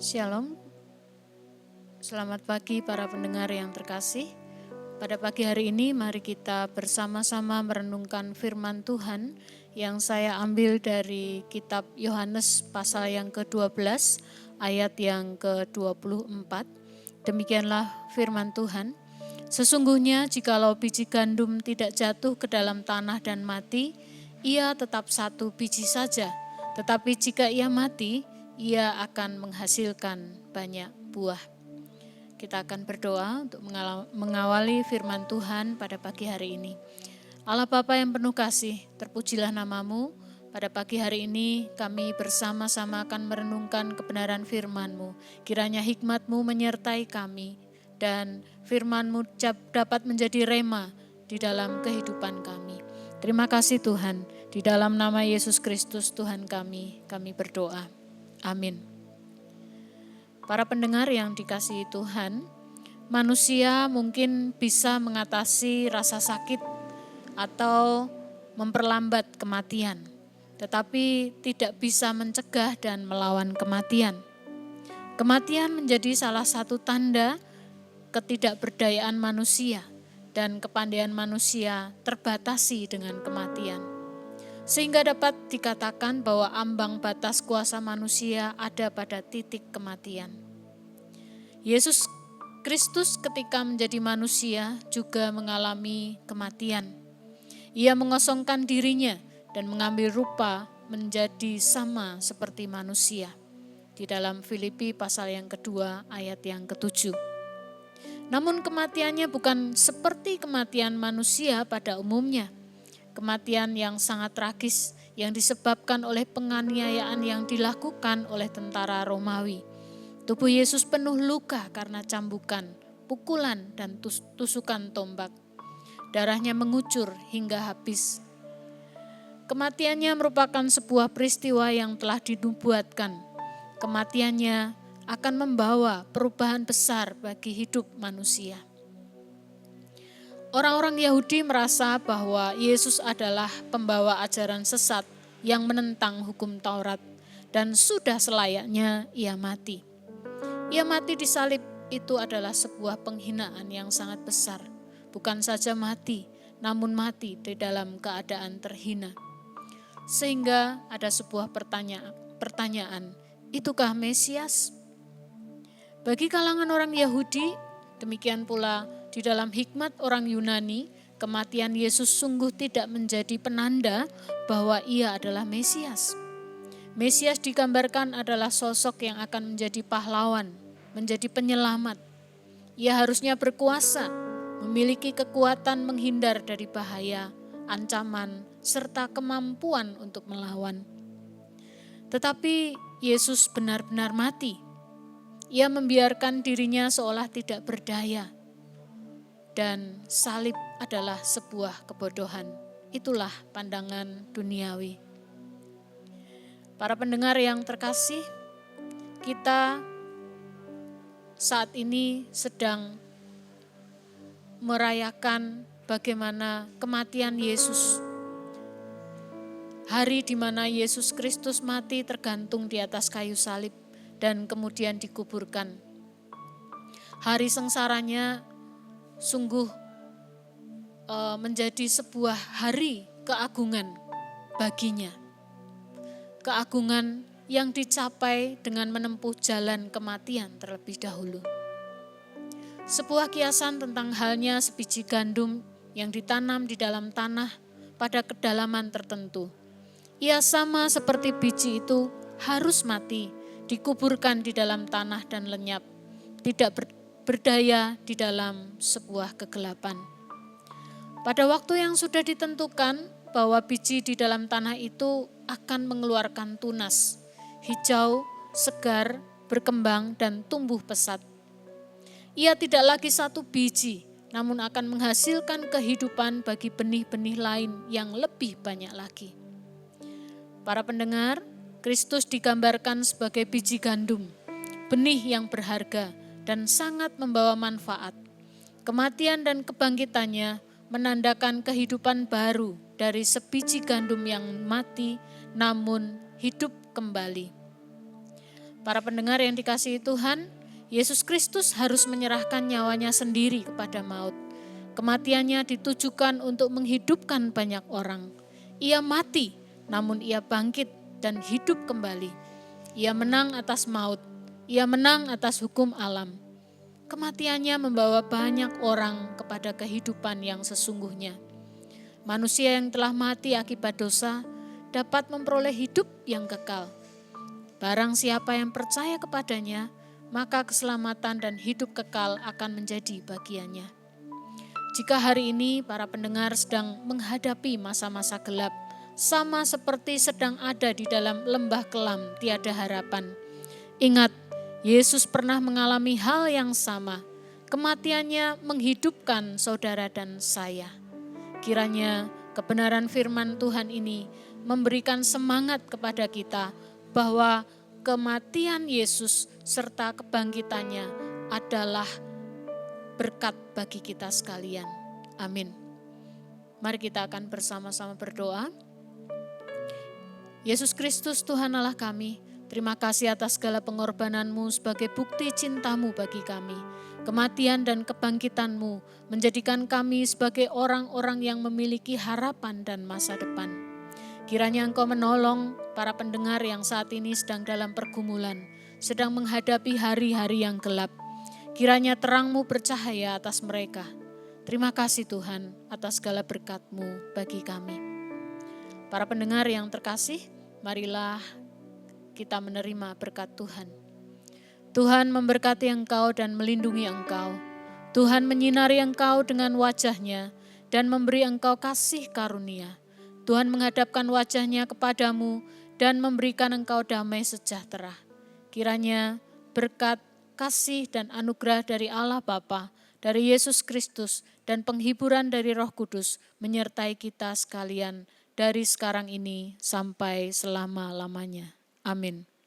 Shalom, selamat pagi para pendengar yang terkasih. Pada pagi hari ini mari kita bersama-sama merenungkan firman Tuhan yang saya ambil dari kitab Yohanes pasal yang ke-12 ayat yang ke-24. Demikianlah firman Tuhan. Sesungguhnya jikalau biji gandum tidak jatuh ke dalam tanah dan mati, ia tetap satu biji saja. Tetapi jika ia mati, ia akan menghasilkan banyak buah. Kita akan berdoa untuk mengawali firman Tuhan pada pagi hari ini. Allah Bapa yang penuh kasih, terpujilah namamu. Pada pagi hari ini kami bersama-sama akan merenungkan kebenaran firman-Mu. Kiranya hikmat-Mu menyertai kami dan firman-Mu dapat menjadi rema di dalam kehidupan kami. Terima kasih Tuhan, di dalam nama Yesus Kristus Tuhan kami berdoa. Amin. Para pendengar yang dikasihi Tuhan, manusia mungkin bisa mengatasi rasa sakit atau memperlambat kematian, tetapi tidak bisa mencegah dan melawan kematian. Kematian menjadi salah satu tanda ketidakberdayaan manusia dan kepandaian manusia terbatasi dengan kematian. Sehingga dapat dikatakan bahwa ambang batas kuasa manusia ada pada titik kematian. Yesus Kristus ketika menjadi manusia juga mengalami kematian. Ia mengosongkan dirinya dan mengambil rupa menjadi sama seperti manusia. Di dalam Filipi pasal yang kedua ayat yang ke-7. Namun kematiannya bukan seperti kematian manusia pada umumnya. Kematian yang sangat tragis yang disebabkan oleh penganiayaan yang dilakukan oleh tentara Romawi. Tubuh Yesus penuh luka karena cambukan, pukulan, dan tusukan tombak. Darahnya mengucur hingga habis. Kematiannya merupakan sebuah peristiwa yang telah dinubuatkan. Kematiannya akan membawa perubahan besar bagi hidup manusia. Orang-orang Yahudi merasa bahwa Yesus adalah pembawa ajaran sesat yang menentang hukum Taurat dan sudah selayaknya ia mati. Ia mati di salib itu adalah sebuah penghinaan yang sangat besar. Bukan saja mati, namun mati di dalam keadaan terhina. Sehingga ada sebuah pertanyaan, itukah Mesias? Bagi kalangan orang Yahudi, demikian pula di dalam hikmat orang Yunani, kematian Yesus sungguh tidak menjadi penanda bahwa ia adalah Mesias. Mesias digambarkan adalah sosok yang akan menjadi pahlawan, menjadi penyelamat. Ia harusnya berkuasa, memiliki kekuatan menghindar dari bahaya, ancaman, serta kemampuan untuk melawan. Tetapi Yesus benar-benar mati. Ia membiarkan dirinya seolah tidak berdaya. Dan salib adalah sebuah kebodohan. Itulah pandangan duniawi. Para pendengar yang terkasih, kita saat ini sedang merayakan bagaimana kematian Yesus. Hari di mana Yesus Kristus mati tergantung di atas kayu salib dan kemudian dikuburkan. Hari sengsaranya sungguh menjadi sebuah hari keagungan baginya. Keagungan yang dicapai dengan menempuh jalan kematian terlebih dahulu. Sebuah kiasan tentang halnya sebiji gandum yang ditanam di dalam tanah pada kedalaman tertentu. Ia sama seperti biji itu harus mati, dikuburkan di dalam tanah dan lenyap, tidak berdaya di dalam sebuah kegelapan. Pada waktu yang sudah ditentukan bahwa biji di dalam tanah itu akan mengeluarkan tunas, hijau, segar, berkembang dan tumbuh pesat. Ia tidak lagi satu biji, namun akan menghasilkan kehidupan bagi benih-benih lain yang lebih banyak lagi. Para pendengar, Kristus digambarkan sebagai biji gandum, benih yang berharga dan sangat membawa manfaat. Kematian dan kebangkitannya menandakan kehidupan baru dari sebiji gandum yang mati namun hidup kembali. Para pendengar yang dikasihi Tuhan, Yesus Kristus harus menyerahkan nyawanya sendiri kepada maut. Kematiannya ditujukan untuk menghidupkan banyak orang. Ia mati, namun ia bangkit dan hidup kembali. Ia menang atas maut, ia menang atas hukum alam. Kematiannya membawa banyak orang kepada kehidupan yang sesungguhnya. Manusia yang telah mati akibat dosa dapat memperoleh hidup yang kekal. Barang siapa yang percaya kepadanya, maka keselamatan dan hidup kekal akan menjadi bagiannya. Jika hari ini para pendengar sedang menghadapi masa-masa gelap, sama seperti sedang ada di dalam lembah kelam tiada harapan, ingat, Yesus pernah mengalami hal yang sama. Kematiannya menghidupkan saudara dan saya. Kiranya kebenaran firman Tuhan ini memberikan semangat kepada kita bahwa kematian Yesus serta kebangkitannya adalah berkat bagi kita sekalian. Amin. Mari kita akan bersama-sama berdoa. Yesus Kristus Tuhan Allah kami, terima kasih atas segala pengorbanan-Mu sebagai bukti cinta-Mu bagi kami. Kematian dan kebangkitan-Mu menjadikan kami sebagai orang-orang yang memiliki harapan dan masa depan. Kiranya Engkau menolong para pendengar yang saat ini sedang dalam pergumulan, sedang menghadapi hari-hari yang gelap. Kiranya terang-Mu bercahaya atas mereka. Terima kasih Tuhan atas segala berkat-Mu bagi kami. Para pendengar yang terkasih, marilah kita menerima berkat Tuhan. Tuhan memberkati engkau dan melindungi engkau. Tuhan menyinari engkau dengan wajah-Nya dan memberi engkau kasih karunia. Tuhan menghadapkan wajah-Nya kepadamu dan memberikan engkau damai sejahtera. Kiranya berkat, kasih dan anugerah dari Allah Bapa, dari Yesus Kristus dan penghiburan dari Roh Kudus menyertai kita sekalian dari sekarang ini sampai selama-lamanya. Amin.